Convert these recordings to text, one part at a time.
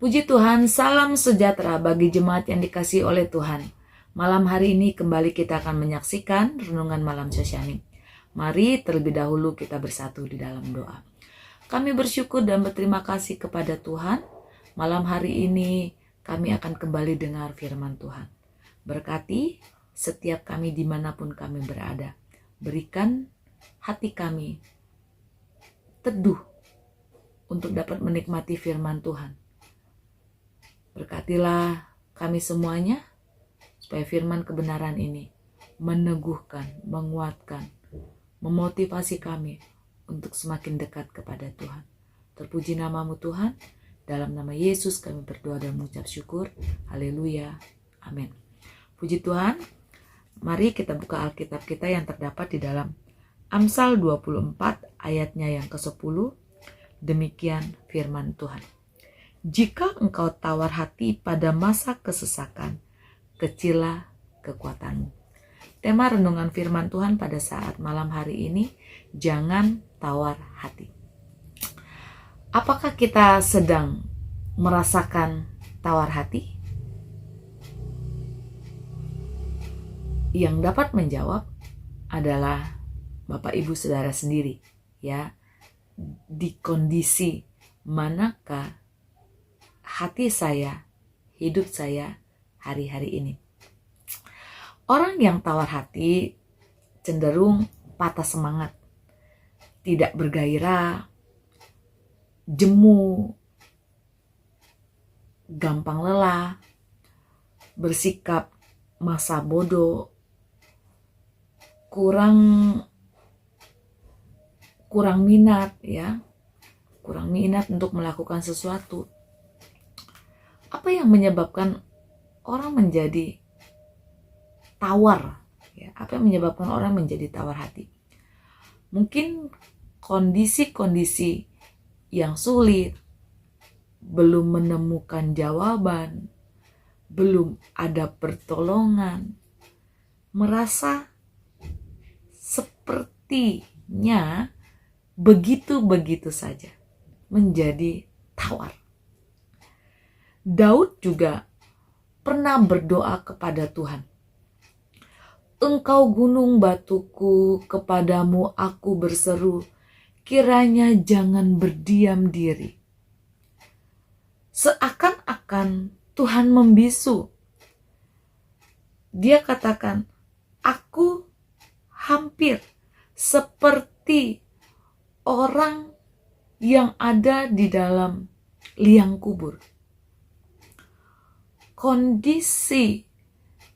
Puji Tuhan, salam sejahtera bagi jemaat yang dikasihi oleh Tuhan. Malam hari ini kembali kita akan menyaksikan Renungan Malam Sosyaning. Mari terlebih dahulu kita bersatu di dalam doa. Kami bersyukur dan berterima kasih kepada Tuhan. Malam hari ini kami akan kembali dengar firman Tuhan. Berkati setiap kami dimanapun kami berada. Berikan hati kami teduh untuk dapat menikmati firman Tuhan. Berkatilah kami semuanya, supaya firman kebenaran ini meneguhkan, menguatkan, memotivasi kami untuk semakin dekat kepada Tuhan. Terpuji namamu Tuhan, dalam nama Yesus kami berdoa dan mengucap syukur. Haleluya, amin. Puji Tuhan, mari kita buka Alkitab kita yang terdapat di dalam Amsal 24 ayatnya yang ke-10. Demikian firman Tuhan. Jika engkau tawar hati pada masa kesesakan, kecillah kekuatanmu. Tema renungan firman Tuhan pada saat malam hari ini, jangan tawar hati. Apakah kita sedang merasakan tawar hati? Yang dapat menjawab adalah Bapak Ibu Saudara sendiri, ya. Di kondisi manakah hati saya, hidup saya hari-hari ini? Orang yang tawar hati cenderung patah semangat, tidak bergairah, jemu, gampang lelah, bersikap masa bodoh, kurang minat, ya, kurang minat untuk melakukan sesuatu. Apa yang menyebabkan orang menjadi tawar? Ya, apa yang menyebabkan orang menjadi tawar hati? Mungkin kondisi-kondisi yang sulit, belum menemukan jawaban, belum ada pertolongan, merasa sepertinya begitu-begitu saja, menjadi tawar. Daud juga pernah berdoa kepada Tuhan. Engkau gunung batuku, kepadamu aku berseru, kiranya jangan berdiam diri. Seakan-akan Tuhan membisu. Dia katakan, aku hampir seperti orang yang ada di dalam liang kubur. Kondisi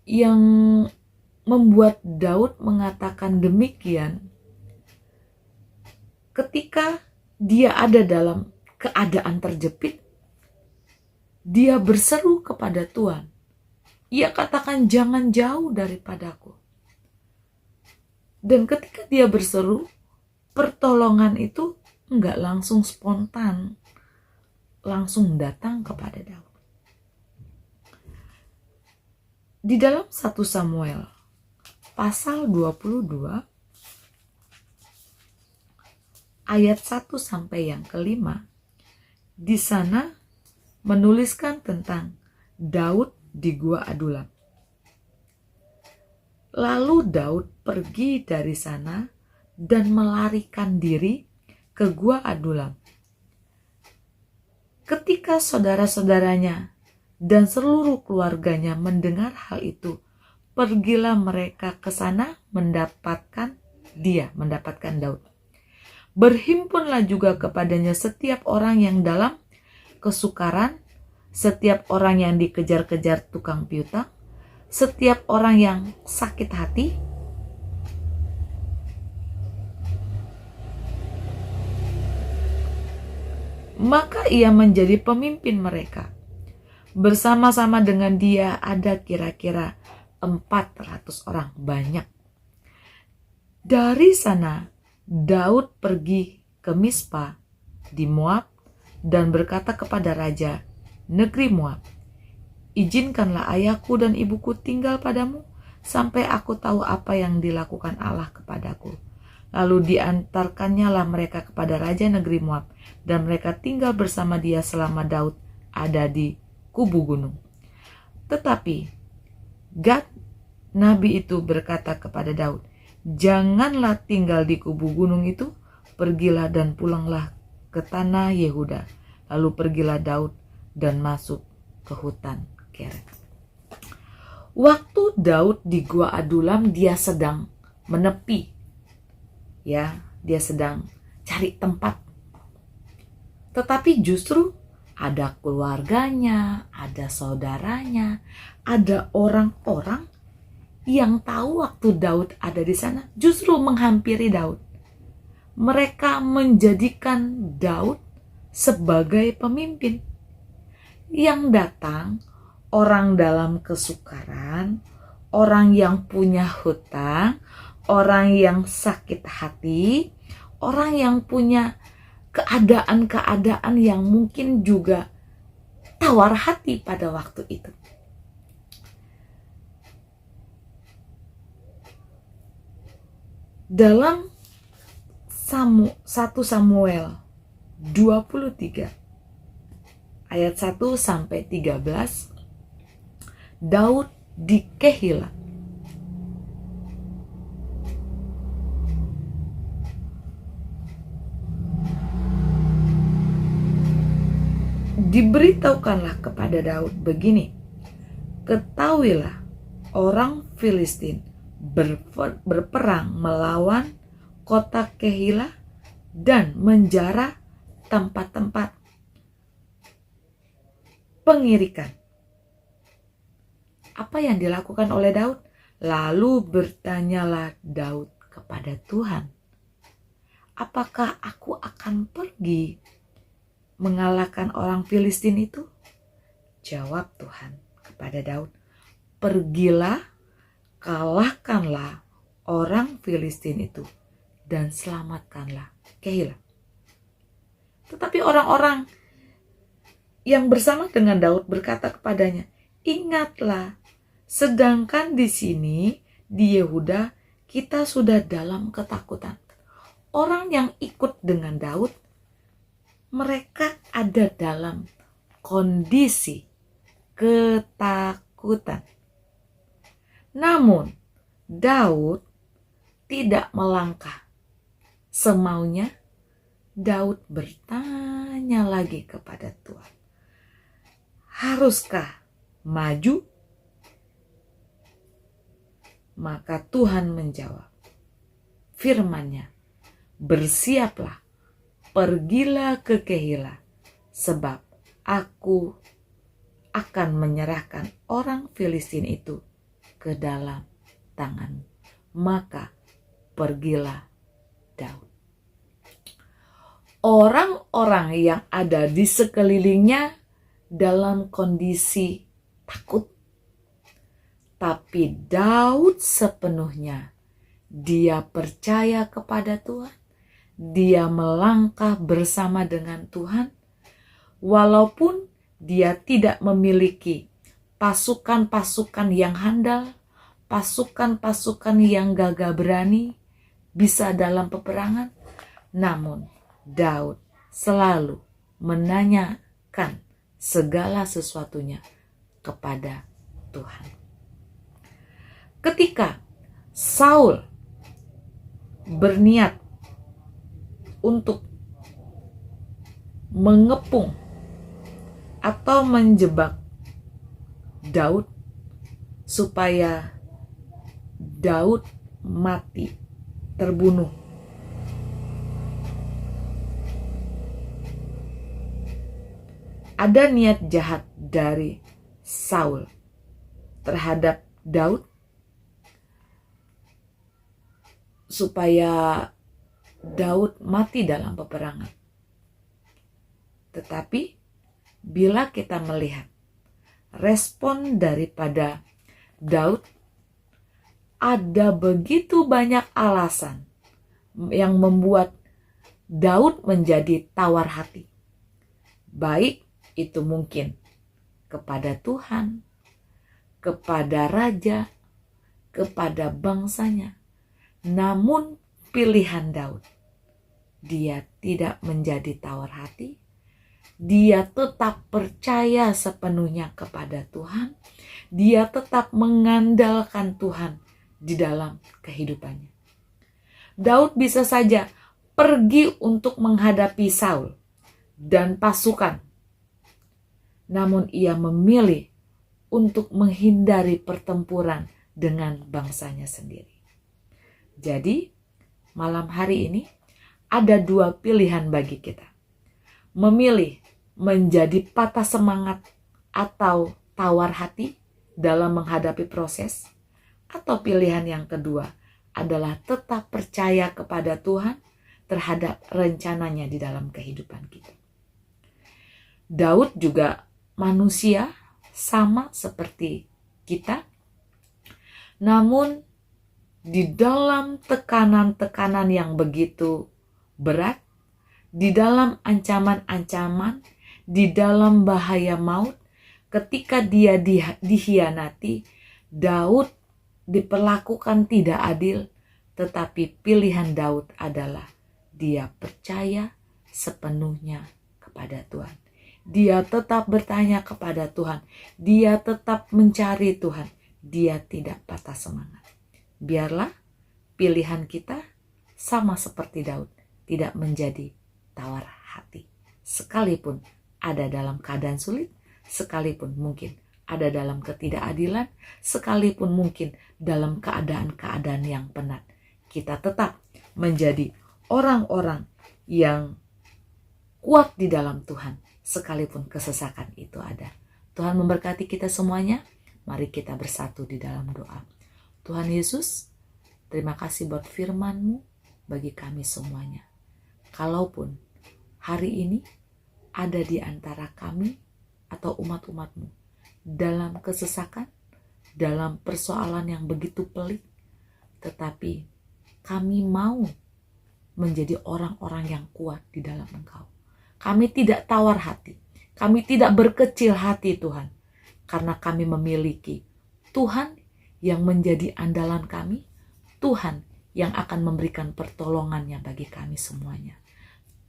yang membuat Daud mengatakan demikian ketika dia ada dalam keadaan terjepit, dia berseru kepada Tuhan. Ia katakan, jangan jauh daripadaku. Dan ketika dia berseru, pertolongan itu enggak langsung spontan, langsung datang kepada Daud. Di dalam 1 Samuel pasal 22 ayat 1 sampai yang ke-5, di sana menuliskan tentang Daud di Gua Adulam. Lalu Daud pergi dari sana dan melarikan diri ke Gua Adulam. Ketika saudara-saudaranya dan seluruh keluarganya mendengar hal itu, pergilah mereka ke sana mendapatkan Daud. Berhimpunlah juga kepadanya setiap orang yang dalam kesukaran, setiap orang yang dikejar-kejar tukang piutang, setiap orang yang sakit hati, maka ia menjadi pemimpin mereka. Bersama-sama dengan dia ada kira-kira 400 orang, banyak. Dari sana Daud pergi ke Mispa di Moab dan berkata kepada raja negeri Moab, izinkanlah ayahku dan ibuku tinggal padamu sampai aku tahu apa yang dilakukan Allah kepadaku. Lalu diantarkannya lah mereka kepada raja negeri Moab, dan mereka tinggal bersama dia selama Daud ada di kubu gunung. Tetapi Gad, nabi itu berkata kepada Daud, "Janganlah tinggal di kubu gunung itu, pergilah dan pulanglah ke tanah Yehuda." Lalu pergilah Daud dan masuk ke hutan Keret. Waktu Daud di Gua Adulam, dia sedang menepi. Ya, dia sedang cari tempat. Tetapi justru ada keluarganya, ada saudaranya, ada orang-orang yang tahu waktu Daud ada di sana, justru menghampiri Daud. Mereka menjadikan Daud sebagai pemimpin. Yang datang orang dalam kesukaran, orang yang punya hutang, orang yang sakit hati, orang yang punya keadaan-keadaan yang mungkin juga tawar hati pada waktu itu. Dalam 1 Samuel 23 ayat 1 sampai 13, Daud di Kehila. Diberitahukanlah kepada Daud begini, "Ketahuilah, orang Filistin berperang melawan kota Kehila dan menjara tempat-tempat pengirikan." Apa yang dilakukan oleh Daud? Lalu bertanyalah Daud kepada Tuhan, "Apakah aku akan pergi mengalahkan orang Filistin itu?" Jawab Tuhan kepada Daud, "Pergilah, kalahkanlah orang Filistin itu dan selamatkanlah Kehila." Tetapi orang-orang yang bersama dengan Daud berkata kepadanya, "Ingatlah, sedangkan di sini di Yehuda kita sudah dalam ketakutan." Orang yang ikut dengan Daud, mereka ada dalam kondisi ketakutan. Namun Daud tidak melangkah semaunya. Daud bertanya lagi kepada Tuhan, "Haruskah maju?" Maka Tuhan menjawab firman-Nya, "Bersiaplah, pergilah ke Kehila, sebab aku akan menyerahkan orang Filistin itu ke dalam tanganmu." Maka pergilah Daud. Orang-orang yang ada di sekelilingnya dalam kondisi takut. Tapi Daud sepenuhnya, dia percaya kepada Tuhan. Dia melangkah bersama dengan Tuhan. Walaupun dia tidak memiliki pasukan-pasukan yang handal, pasukan-pasukan yang gagah berani, bisa dalam peperangan. Namun Daud selalu menanyakan segala sesuatunya kepada Tuhan. Ketika Saul berniat untuk mengepung atau menjebak Daud supaya Daud mati, terbunuh, ada niat jahat dari Saul terhadap Daud supaya Daud mati dalam peperangan. Tetapi bila kita melihat respon daripada Daud, ada begitu banyak alasan yang membuat Daud menjadi tawar hati. Baik itu mungkin kepada Tuhan, kepada raja, kepada bangsanya. Namun pilihan Daud, dia tidak menjadi tawar hati. dia tetap percaya sepenuhnya kepada Tuhan, dia tetap mengandalkan Tuhan di dalam kehidupannya. Daud bisa saja pergi untuk menghadapi Saul dan pasukan, namun ia memilih untuk menghindari pertempuran dengan bangsanya sendiri. Jadi, malam hari ini ada dua pilihan bagi kita. Memilih menjadi patah semangat atau tawar hati dalam menghadapi proses, atau pilihan yang kedua adalah tetap percaya kepada Tuhan terhadap rencananya di dalam kehidupan kita. Daud juga manusia sama seperti kita, namun di dalam tekanan-tekanan yang begitu berat, di dalam ancaman-ancaman, di dalam bahaya maut, ketika dia dikhianati, Daud diperlakukan tidak adil, tetapi pilihan Daud adalah dia percaya sepenuhnya kepada Tuhan. Dia tetap bertanya kepada Tuhan, dia tetap mencari Tuhan, dia tidak patah semangat. Biarlah pilihan kita sama seperti Daud, tidak menjadi tawar hati. Sekalipun ada dalam keadaan sulit, sekalipun mungkin ada dalam ketidakadilan, sekalipun mungkin dalam keadaan-keadaan yang penat, kita tetap menjadi orang-orang yang kuat di dalam Tuhan, sekalipun kesesakan itu ada. Tuhan memberkati kita semuanya. Mari kita bersatu di dalam doa. Tuhan Yesus, terima kasih buat firman-Mu bagi kami semuanya. Kalaupun hari ini ada di antara kami atau umat-umat-Mu dalam kesesakan, dalam persoalan yang begitu pelik, tetapi kami mau menjadi orang-orang yang kuat di dalam Engkau. Kami tidak tawar hati, kami tidak berkecil hati Tuhan, karena kami memiliki Tuhan yang menjadi andalan kami, Tuhan yang akan memberikan pertolongannya bagi kami semuanya.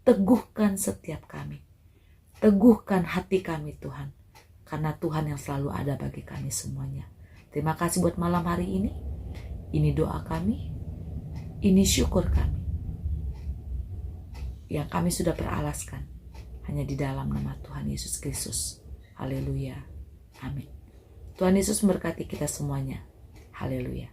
Teguhkan setiap kami, teguhkan hati kami Tuhan, karena Tuhan yang selalu ada bagi kami semuanya. Terima kasih buat malam hari ini doa kami, ini syukur kami, yang kami sudah beralaskan hanya di dalam nama Tuhan Yesus Kristus. Haleluya, amin. Tuhan Yesus memberkati kita semuanya. Haleluya.